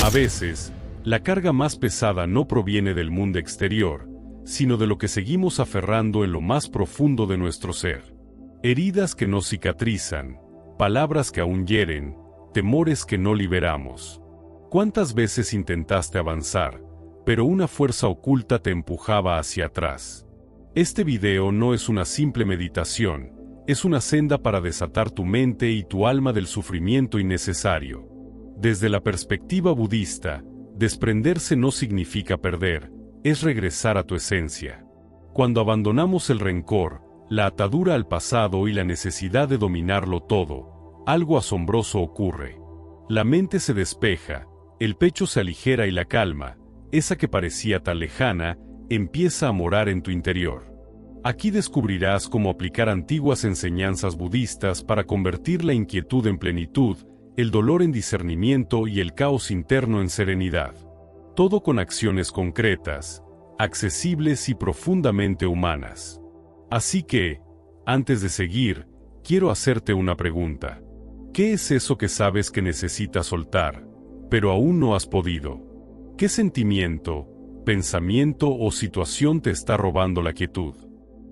A veces, la carga más pesada no proviene del mundo exterior, sino de lo que seguimos aferrando en lo más profundo de nuestro ser. Heridas que no cicatrizan, palabras que aún hieren, temores que no liberamos. ¿Cuántas veces intentaste avanzar, pero una fuerza oculta te empujaba hacia atrás? Este video no es una simple meditación, es una senda para desatar tu mente y tu alma del sufrimiento innecesario. Desde la perspectiva budista, desprenderse no significa perder, es regresar a tu esencia. Cuando abandonamos el rencor, la atadura al pasado y la necesidad de dominarlo todo, algo asombroso ocurre. La mente se despeja, el pecho se aligera y la calma, esa que parecía tan lejana, empieza a morar en tu interior. Aquí descubrirás cómo aplicar antiguas enseñanzas budistas para convertir la inquietud en plenitud, el dolor en discernimiento y el caos interno en serenidad. Todo con acciones concretas, accesibles y profundamente humanas. Así que, antes de seguir, quiero hacerte una pregunta. ¿Qué es eso que sabes que necesitas soltar, pero aún no has podido? ¿Qué sentimiento, pensamiento o situación te está robando la quietud?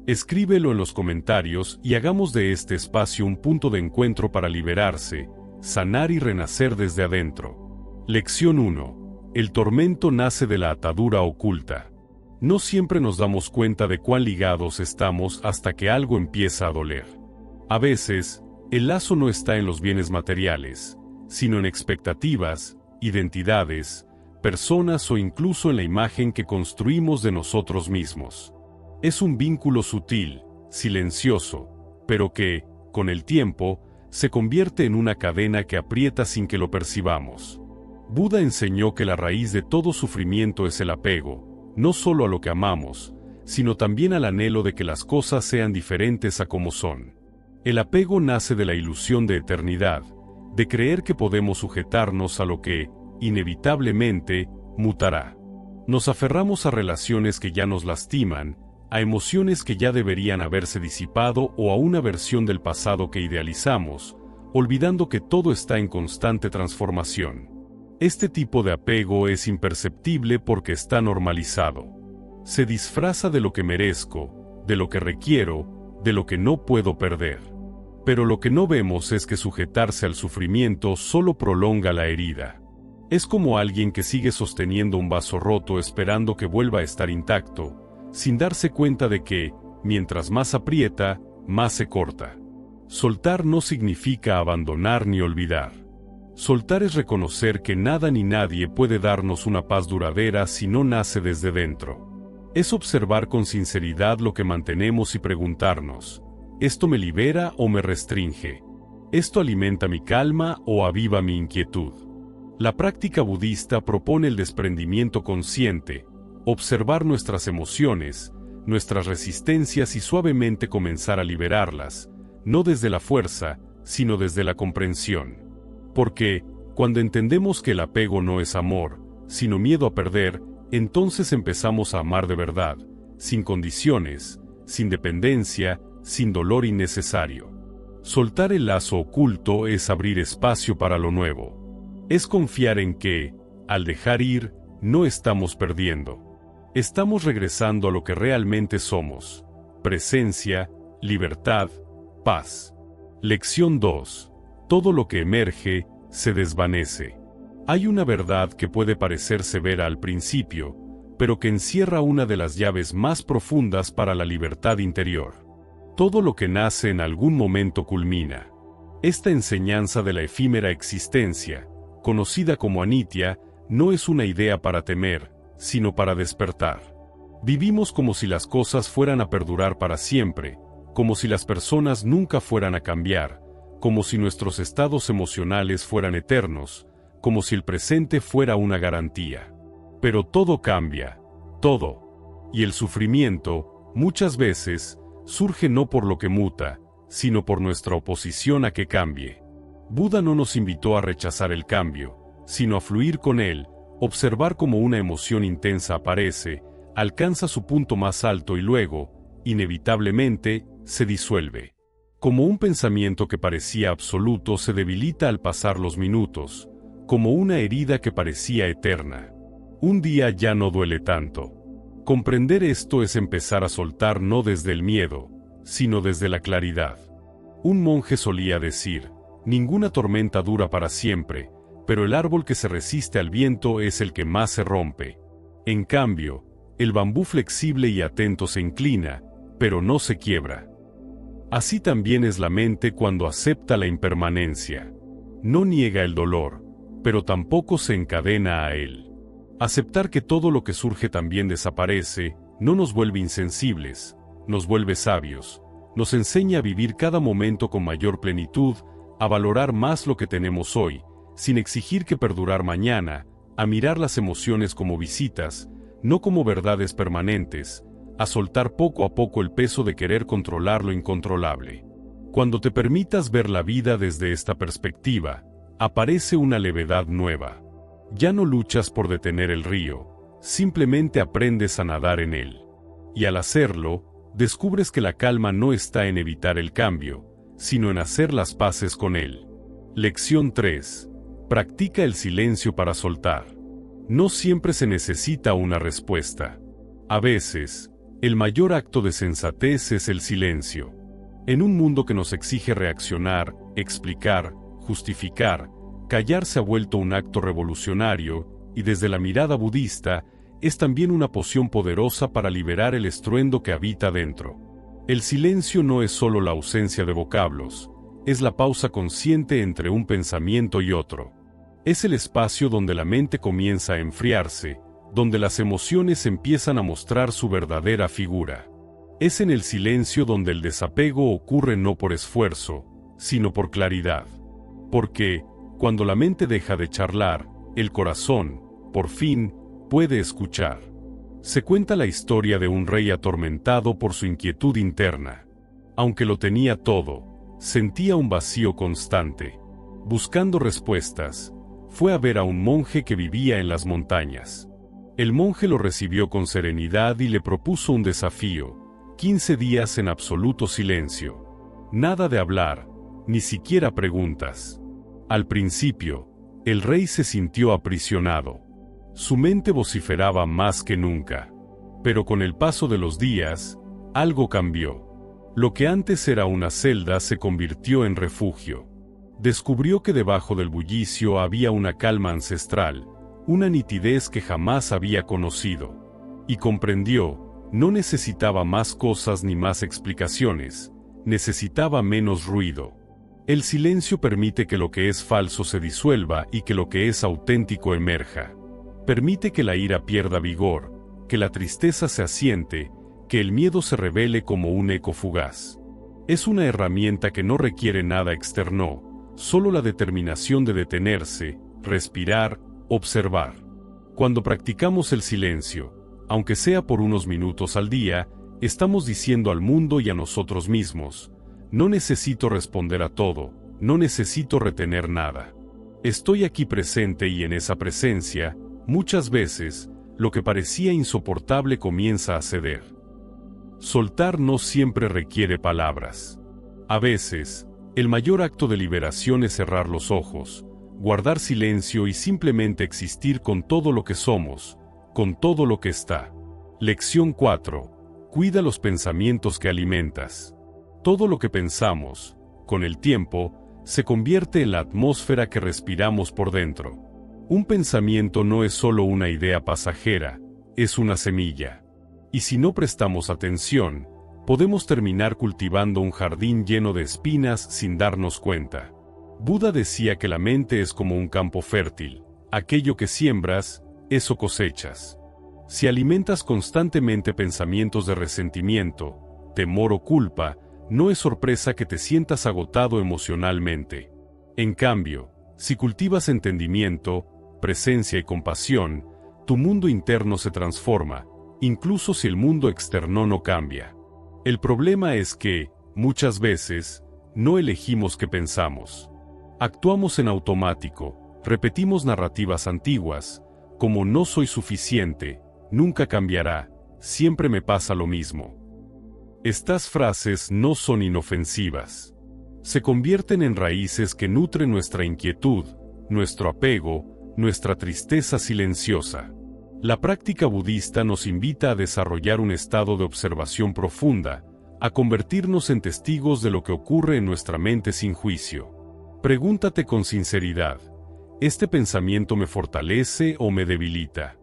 Escríbelo en los comentarios y hagamos de este espacio un punto de encuentro para liberarse, sanar y renacer desde adentro. Lección 1. El tormento nace de la atadura oculta. No siempre nos damos cuenta de cuán ligados estamos hasta que algo empieza a doler. A veces, el lazo no está en los bienes materiales, sino en expectativas, identidades, personas o incluso en la imagen que construimos de nosotros mismos. Es un vínculo sutil, silencioso, pero que, con el tiempo, se convierte en una cadena que aprieta sin que lo percibamos. Buda enseñó que la raíz de todo sufrimiento es el apego, no solo a lo que amamos, sino también al anhelo de que las cosas sean diferentes a como son. El apego nace de la ilusión de eternidad, de creer que podemos sujetarnos a lo que, inevitablemente, mutará. Nos aferramos a relaciones que ya nos lastiman, a emociones que ya deberían haberse disipado o a una versión del pasado que idealizamos, olvidando que todo está en constante transformación. Este tipo de apego es imperceptible porque está normalizado. Se disfraza de lo que merezco, de lo que requiero, de lo que no puedo perder. Pero lo que no vemos es que sujetarse al sufrimiento solo prolonga la herida. Es como alguien que sigue sosteniendo un vaso roto esperando que vuelva a estar intacto, sin darse cuenta de que, mientras más aprieta, más se corta. Soltar no significa abandonar ni olvidar. Soltar es reconocer que nada ni nadie puede darnos una paz duradera si no nace desde dentro. Es observar con sinceridad lo que mantenemos y preguntarnos, ¿esto me libera o me restringe? ¿Esto alimenta mi calma o aviva mi inquietud? La práctica budista propone el desprendimiento consciente, observar nuestras emociones, nuestras resistencias y suavemente comenzar a liberarlas, no desde la fuerza, sino desde la comprensión. Porque, cuando entendemos que el apego no es amor, sino miedo a perder, entonces empezamos a amar de verdad, sin condiciones, sin dependencia, sin dolor innecesario. Soltar el lazo oculto es abrir espacio para lo nuevo. Es confiar en que, al dejar ir, no estamos perdiendo. Estamos regresando a lo que realmente somos: presencia, libertad, paz. Lección 2. Todo lo que emerge, se desvanece. Hay una verdad que puede parecer severa al principio, pero que encierra una de las llaves más profundas para la libertad interior. Todo lo que nace en algún momento culmina. Esta enseñanza de la efímera existencia, conocida como anitya, no es una idea para temer, sino para despertar. Vivimos como si las cosas fueran a perdurar para siempre, como si las personas nunca fueran a cambiar, como si nuestros estados emocionales fueran eternos, como si el presente fuera una garantía. Pero todo cambia, todo. Y el sufrimiento, muchas veces, surge no por lo que muta, sino por nuestra oposición a que cambie. Buda no nos invitó a rechazar el cambio, sino a fluir con él, observar cómo una emoción intensa aparece, alcanza su punto más alto y luego, inevitablemente, se disuelve. Como un pensamiento que parecía absoluto se debilita al pasar los minutos, como una herida que parecía eterna. Un día ya no duele tanto. Comprender esto es empezar a soltar no desde el miedo, sino desde la claridad. Un monje solía decir, ninguna tormenta dura para siempre, pero el árbol que se resiste al viento es el que más se rompe. En cambio, el bambú flexible y atento se inclina, pero no se quiebra. Así también es la mente cuando acepta la impermanencia. No niega el dolor, pero tampoco se encadena a él. Aceptar que todo lo que surge también desaparece, no nos vuelve insensibles, nos vuelve sabios, nos enseña a vivir cada momento con mayor plenitud, a valorar más lo que tenemos hoy, sin exigir que perdurar mañana, a mirar las emociones como visitas, no como verdades permanentes, a soltar poco a poco el peso de querer controlar lo incontrolable. Cuando te permitas ver la vida desde esta perspectiva, aparece una levedad nueva. Ya no luchas por detener el río, simplemente aprendes a nadar en él. Y al hacerlo, descubres que la calma no está en evitar el cambio, sino en hacer las paces con él. Lección 3. Practica el silencio para soltar. No siempre se necesita una respuesta. A veces, el mayor acto de sensatez es el silencio. En un mundo que nos exige reaccionar, explicar, justificar, callar se ha vuelto un acto revolucionario, y desde la mirada budista, es también una poción poderosa para liberar el estruendo que habita dentro. El silencio no es solo la ausencia de vocablos, es la pausa consciente entre un pensamiento y otro. Es el espacio donde la mente comienza a enfriarse, donde las emociones empiezan a mostrar su verdadera figura. Es en el silencio donde el desapego ocurre no por esfuerzo, sino por claridad. Porque, cuando la mente deja de charlar, el corazón, por fin, puede escuchar. Se cuenta la historia de un rey atormentado por su inquietud interna. Aunque lo tenía todo, sentía un vacío constante. Buscando respuestas, fue a ver a un monje que vivía en las montañas. El monje lo recibió con serenidad y le propuso un desafío: 15 días en absoluto silencio. Nada de hablar, ni siquiera preguntas. Al principio, el rey se sintió aprisionado. Su mente vociferaba más que nunca. Pero con el paso de los días, algo cambió. Lo que antes era una celda se convirtió en refugio. Descubrió que debajo del bullicio había una calma ancestral, una nitidez que jamás había conocido. Y comprendió, no necesitaba más cosas ni más explicaciones, necesitaba menos ruido. El silencio permite que lo que es falso se disuelva y que lo que es auténtico emerja. Permite que la ira pierda vigor, que la tristeza se asiente, que el miedo se revele como un eco fugaz. Es una herramienta que no requiere nada externo, solo la determinación de detenerse, respirar, observar. Cuando practicamos el silencio, aunque sea por unos minutos al día, estamos diciendo al mundo y a nosotros mismos: no necesito responder a todo, no necesito retener nada. Estoy aquí presente y en esa presencia, muchas veces, lo que parecía insoportable comienza a ceder. Soltar no siempre requiere palabras. A veces, el mayor acto de liberación es cerrar los ojos, guardar silencio y simplemente existir con todo lo que somos, con todo lo que está. Lección 4. Cuida los pensamientos que alimentas. Todo lo que pensamos, con el tiempo, se convierte en la atmósfera que respiramos por dentro. Un pensamiento no es solo una idea pasajera, es una semilla. Y si no prestamos atención, podemos terminar cultivando un jardín lleno de espinas sin darnos cuenta. Buda decía que la mente es como un campo fértil. Aquello que siembras, eso cosechas. Si alimentas constantemente pensamientos de resentimiento, temor o culpa, no es sorpresa que te sientas agotado emocionalmente. En cambio, si cultivas entendimiento, presencia y compasión, tu mundo interno se transforma, incluso si el mundo externo no cambia. El problema es que, muchas veces, no elegimos qué pensamos. Actuamos en automático, repetimos narrativas antiguas, como no soy suficiente, nunca cambiará, siempre me pasa lo mismo. Estas frases no son inofensivas. Se convierten en raíces que nutren nuestra inquietud, nuestro apego, nuestra tristeza silenciosa. La práctica budista nos invita a desarrollar un estado de observación profunda, a convertirnos en testigos de lo que ocurre en nuestra mente sin juicio. Pregúntate con sinceridad, ¿este pensamiento me fortalece o me debilita?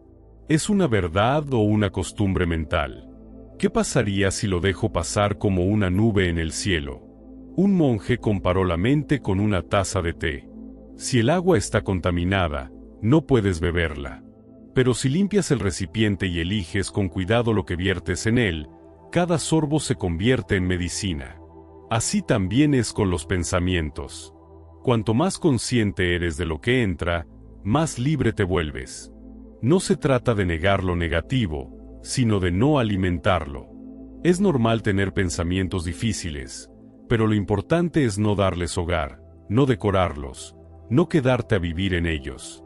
¿Es una verdad o una costumbre mental? ¿Qué pasaría si lo dejo pasar como una nube en el cielo? Un monje comparó la mente con una taza de té. Si el agua está contaminada, no puedes beberla. Pero si limpias el recipiente y eliges con cuidado lo que viertes en él, cada sorbo se convierte en medicina. Así también es con los pensamientos. Cuanto más consciente eres de lo que entra, más libre te vuelves. No se trata de negar lo negativo, sino de no alimentarlo. Es normal tener pensamientos difíciles, pero lo importante es no darles hogar, no decorarlos, no quedarte a vivir en ellos.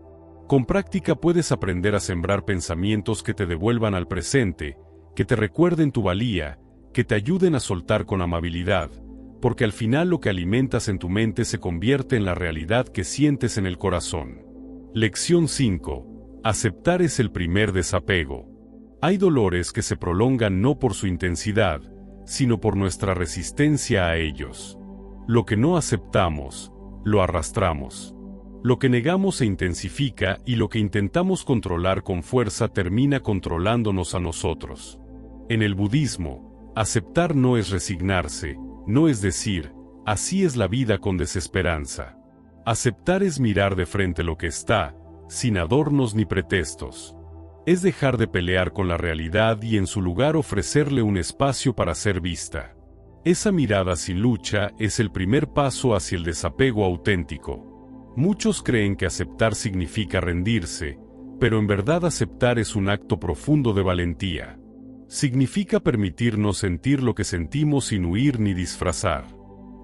Con práctica puedes aprender a sembrar pensamientos que te devuelvan al presente, que te recuerden tu valía, que te ayuden a soltar con amabilidad, porque al final lo que alimentas en tu mente se convierte en la realidad que sientes en el corazón. Lección 5. Aceptar es el primer desapego. Hay dolores que se prolongan no por su intensidad, sino por nuestra resistencia a ellos. Lo que no aceptamos, lo arrastramos. Lo que negamos se intensifica y lo que intentamos controlar con fuerza termina controlándonos a nosotros. En el budismo, aceptar no es resignarse, no es decir, así es la vida con desesperanza. Aceptar es mirar de frente lo que está, sin adornos ni pretextos. Es dejar de pelear con la realidad y en su lugar ofrecerle un espacio para ser vista. Esa mirada sin lucha es el primer paso hacia el desapego auténtico. Muchos creen que aceptar significa rendirse, pero en verdad aceptar es un acto profundo de valentía. Significa permitirnos sentir lo que sentimos sin huir ni disfrazar.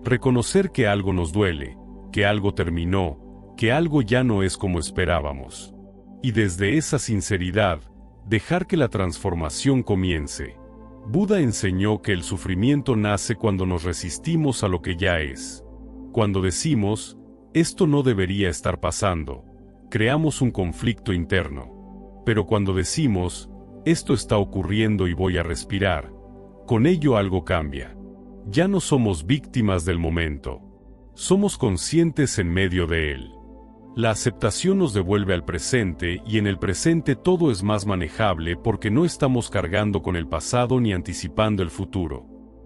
Reconocer que algo nos duele, que algo terminó, que algo ya no es como esperábamos. Y desde esa sinceridad, dejar que la transformación comience. Buda enseñó que el sufrimiento nace cuando nos resistimos a lo que ya es. Cuando decimos, esto no debería estar pasando, creamos un conflicto interno. Pero cuando decimos, esto está ocurriendo y voy a respirar, con ello algo cambia. Ya no somos víctimas del momento. Somos conscientes en medio de él. La aceptación nos devuelve al presente y en el presente todo es más manejable porque no estamos cargando con el pasado ni anticipando el futuro.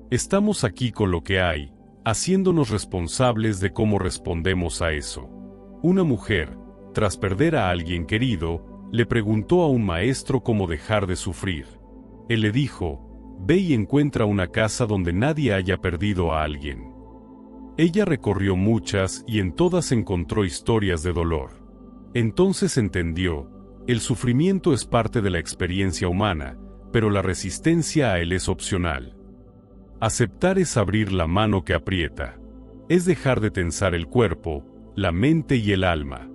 Estamos aquí con lo que hay, haciéndonos responsables de cómo respondemos a eso. Una mujer, tras perder a alguien querido, le preguntó a un maestro cómo dejar de sufrir. Él le dijo, ve y encuentra una casa donde nadie haya perdido a alguien. Ella recorrió muchas y en todas encontró historias de dolor. Entonces entendió, el sufrimiento es parte de la experiencia humana, pero la resistencia a él es opcional. Aceptar es abrir la mano que aprieta. Es dejar de tensar el cuerpo, la mente y el alma.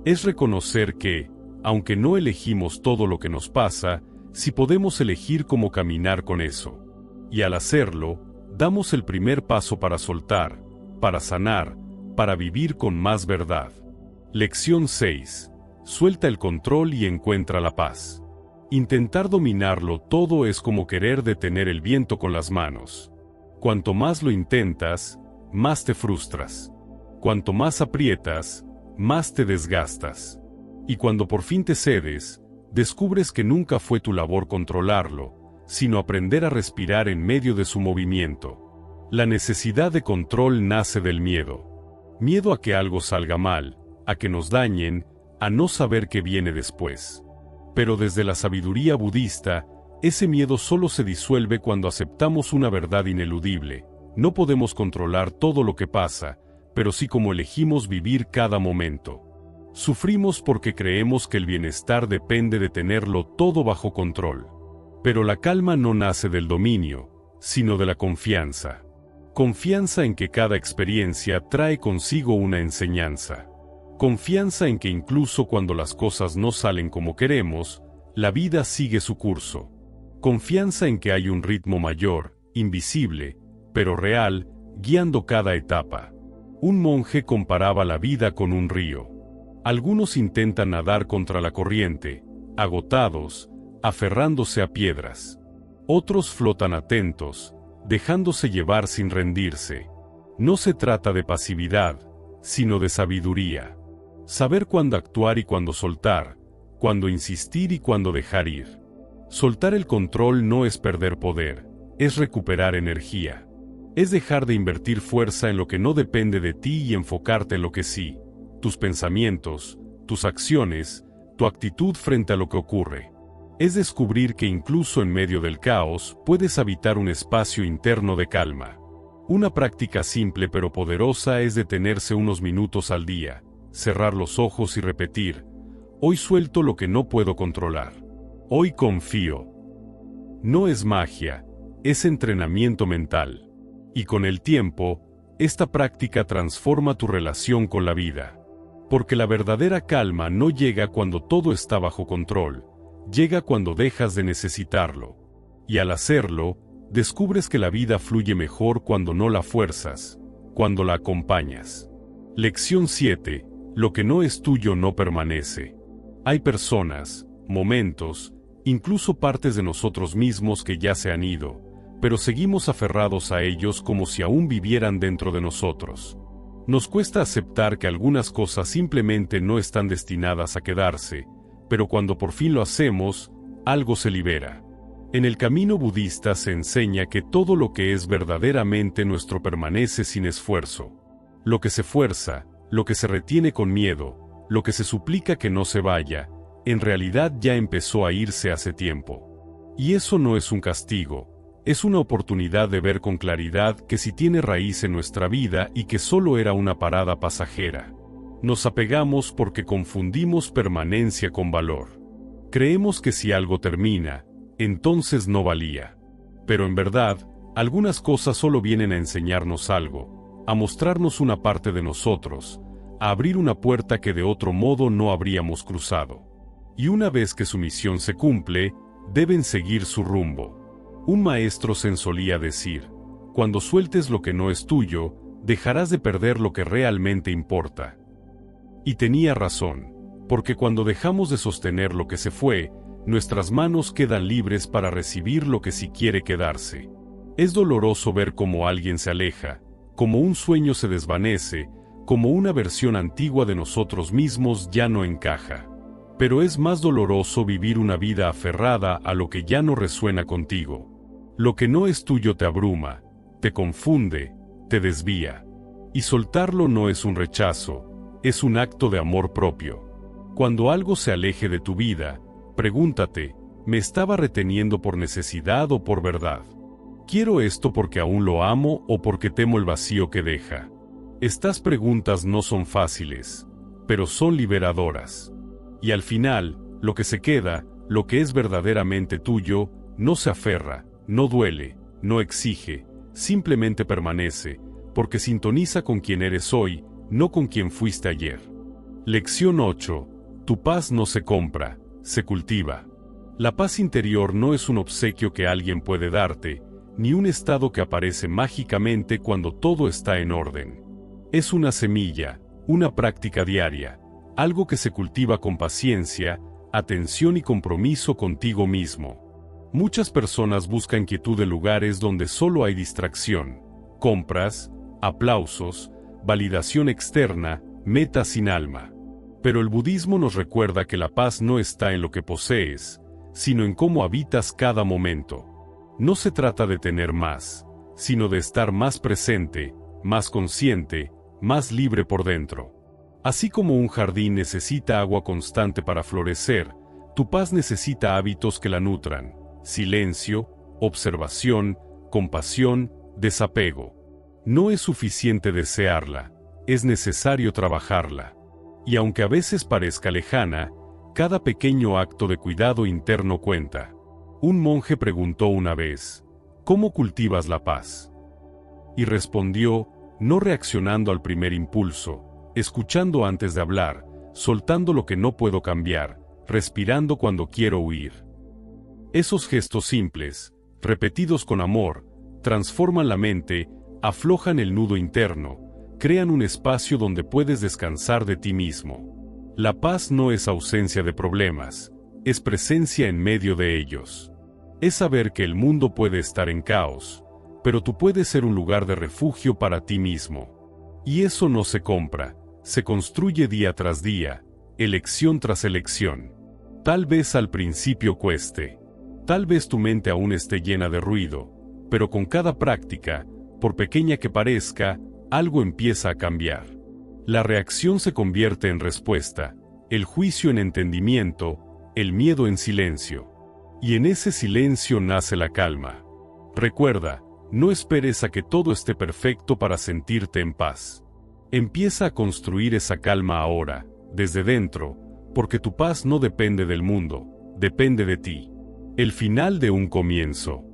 Es reconocer que, aunque no elegimos todo lo que nos pasa, sí podemos elegir cómo caminar con eso. Y al hacerlo, damos el primer paso para soltar, para sanar, para vivir con más verdad. Lección 6. Suelta el control y encuentra la paz. Intentar dominarlo todo es como querer detener el viento con las manos. Cuanto más lo intentas, más te frustras. Cuanto más aprietas, más te desgastas. Y cuando por fin te cedes, descubres que nunca fue tu labor controlarlo, sino aprender a respirar en medio de su movimiento. La necesidad de control nace del miedo. Miedo a que algo salga mal, a que nos dañen, a no saber qué viene después. Pero desde la sabiduría budista, ese miedo solo se disuelve cuando aceptamos una verdad ineludible. No podemos controlar todo lo que pasa, pero sí cómo elegimos vivir cada momento. Sufrimos porque creemos que el bienestar depende de tenerlo todo bajo control. Pero la calma no nace del dominio, sino de la confianza. Confianza en que cada experiencia trae consigo una enseñanza. Confianza en que incluso cuando las cosas no salen como queremos, la vida sigue su curso. Confianza en que hay un ritmo mayor, invisible, pero real, guiando cada etapa. Un monje comparaba la vida con un río. Algunos intentan nadar contra la corriente, agotados, aferrándose a piedras. Otros flotan atentos, dejándose llevar sin rendirse. No se trata de pasividad, sino de sabiduría. Saber cuándo actuar y cuándo soltar, cuándo insistir y cuándo dejar ir. Soltar el control no es perder poder, es recuperar energía. Es dejar de invertir fuerza en lo que no depende de ti y enfocarte en lo que sí, tus pensamientos, tus acciones, tu actitud frente a lo que ocurre. Es descubrir que incluso en medio del caos puedes habitar un espacio interno de calma. Una práctica simple pero poderosa es detenerse unos minutos al día, cerrar los ojos y repetir: hoy suelto lo que no puedo controlar. Hoy confío. No es magia, es entrenamiento mental. Y con el tiempo, esta práctica transforma tu relación con la vida. Porque la verdadera calma no llega cuando todo está bajo control, llega cuando dejas de necesitarlo. Y al hacerlo, descubres que la vida fluye mejor cuando no la fuerzas, cuando la acompañas. Lección 7. Lo que no es tuyo no permanece. Hay personas, momentos, incluso partes de nosotros mismos que ya se han ido, pero seguimos aferrados a ellos como si aún vivieran dentro de nosotros. Nos cuesta aceptar que algunas cosas simplemente no están destinadas a quedarse, pero cuando por fin lo hacemos, algo se libera. En el camino budista se enseña que todo lo que es verdaderamente nuestro permanece sin esfuerzo. Lo que se fuerza, lo que se retiene con miedo, lo que se suplica que no se vaya, en realidad ya empezó a irse hace tiempo. Y eso no es un castigo. Es una oportunidad de ver con claridad que sí tiene raíz en nuestra vida y que solo era una parada pasajera. Nos apegamos porque confundimos permanencia con valor. Creemos que si algo termina, entonces no valía. Pero en verdad, algunas cosas solo vienen a enseñarnos algo, a mostrarnos una parte de nosotros, a abrir una puerta que de otro modo no habríamos cruzado. Y una vez que su misión se cumple, deben seguir su rumbo. Un maestro zen solía decir: cuando sueltes lo que no es tuyo, dejarás de perder lo que realmente importa. Y tenía razón, porque cuando dejamos de sostener lo que se fue, nuestras manos quedan libres para recibir lo que sí quiere quedarse. Es doloroso ver cómo alguien se aleja, cómo un sueño se desvanece, cómo una versión antigua de nosotros mismos ya no encaja. Pero es más doloroso vivir una vida aferrada a lo que ya no resuena contigo. Lo que no es tuyo te abruma, te confunde, te desvía. Y soltarlo no es un rechazo, es un acto de amor propio. Cuando algo se aleje de tu vida, pregúntate: ¿me estaba reteniendo por necesidad o por verdad? ¿Quiero esto porque aún lo amo o porque temo el vacío que deja? Estas preguntas no son fáciles, pero son liberadoras. Y al final, lo que se queda, lo que es verdaderamente tuyo, no se aferra, no duele, no exige, simplemente permanece, porque sintoniza con quien eres hoy, no con quien fuiste ayer. Lección 8. Tu paz no se compra, se cultiva. La paz interior no es un obsequio que alguien puede darte, ni un estado que aparece mágicamente cuando todo está en orden. Es una semilla, una práctica diaria, algo que se cultiva con paciencia, atención y compromiso contigo mismo. Muchas personas buscan quietud en lugares donde solo hay distracción, compras, aplausos, validación externa, metas sin alma. Pero el budismo nos recuerda que la paz no está en lo que posees, sino en cómo habitas cada momento. No se trata de tener más, sino de estar más presente, más consciente, más libre por dentro. Así como un jardín necesita agua constante para florecer, tu paz necesita hábitos que la nutran: silencio, observación, compasión, desapego. No es suficiente desearla, es necesario trabajarla. Y aunque a veces parezca lejana, cada pequeño acto de cuidado interno cuenta. Un monje preguntó una vez: ¿cómo cultivas la paz? Y respondió: no reaccionando al primer impulso, escuchando antes de hablar, soltando lo que no puedo cambiar, respirando cuando quiero huir. Esos gestos simples, repetidos con amor, transforman la mente, aflojan el nudo interno, crean un espacio donde puedes descansar de ti mismo. La paz no es ausencia de problemas, es presencia en medio de ellos. Es saber que el mundo puede estar en caos, pero tú puedes ser un lugar de refugio para ti mismo. Y eso no se compra, se construye día tras día, elección tras elección. Tal vez al principio cueste. Tal vez tu mente aún esté llena de ruido, pero con cada práctica, por pequeña que parezca, algo empieza a cambiar. La reacción se convierte en respuesta, el juicio en entendimiento, el miedo en silencio. Y en ese silencio nace la calma. Recuerda, no esperes a que todo esté perfecto para sentirte en paz. Empieza a construir esa calma ahora, desde dentro, porque tu paz no depende del mundo, depende de ti. El final de un comienzo.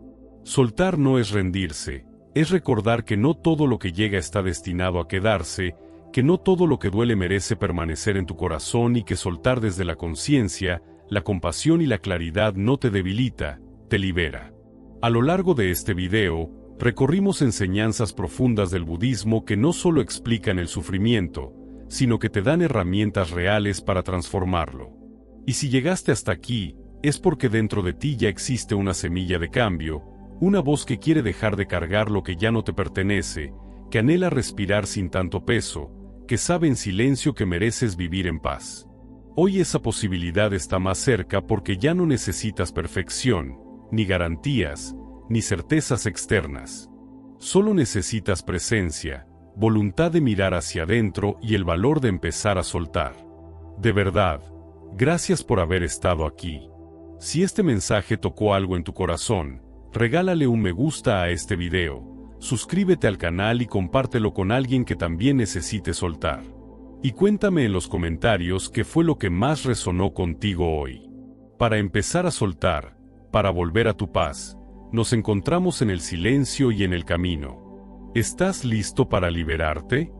Soltar no es rendirse, es recordar que no todo lo que llega está destinado a quedarse, que no todo lo que duele merece permanecer en tu corazón y que soltar desde la conciencia, la compasión y la claridad no te debilita, te libera. A lo largo de este video, recorrimos enseñanzas profundas del budismo que no solo explican el sufrimiento, sino que te dan herramientas reales para transformarlo. Y si llegaste hasta aquí, es porque dentro de ti ya existe una semilla de cambio, una voz que quiere dejar de cargar lo que ya no te pertenece, que anhela respirar sin tanto peso, que sabe en silencio que mereces vivir en paz. Hoy esa posibilidad está más cerca porque ya no necesitas perfección, ni garantías, ni certezas externas. Solo necesitas presencia, voluntad de mirar hacia adentro y el valor de empezar a soltar. De verdad, gracias por haber estado aquí. Si este mensaje tocó algo en tu corazón, regálale un me gusta a este video, suscríbete al canal y compártelo con alguien que también necesite soltar. Y cuéntame en los comentarios qué fue lo que más resonó contigo hoy. Para empezar a soltar, para volver a tu paz, nos encontramos en el silencio y en el camino. ¿Estás listo para liberarte?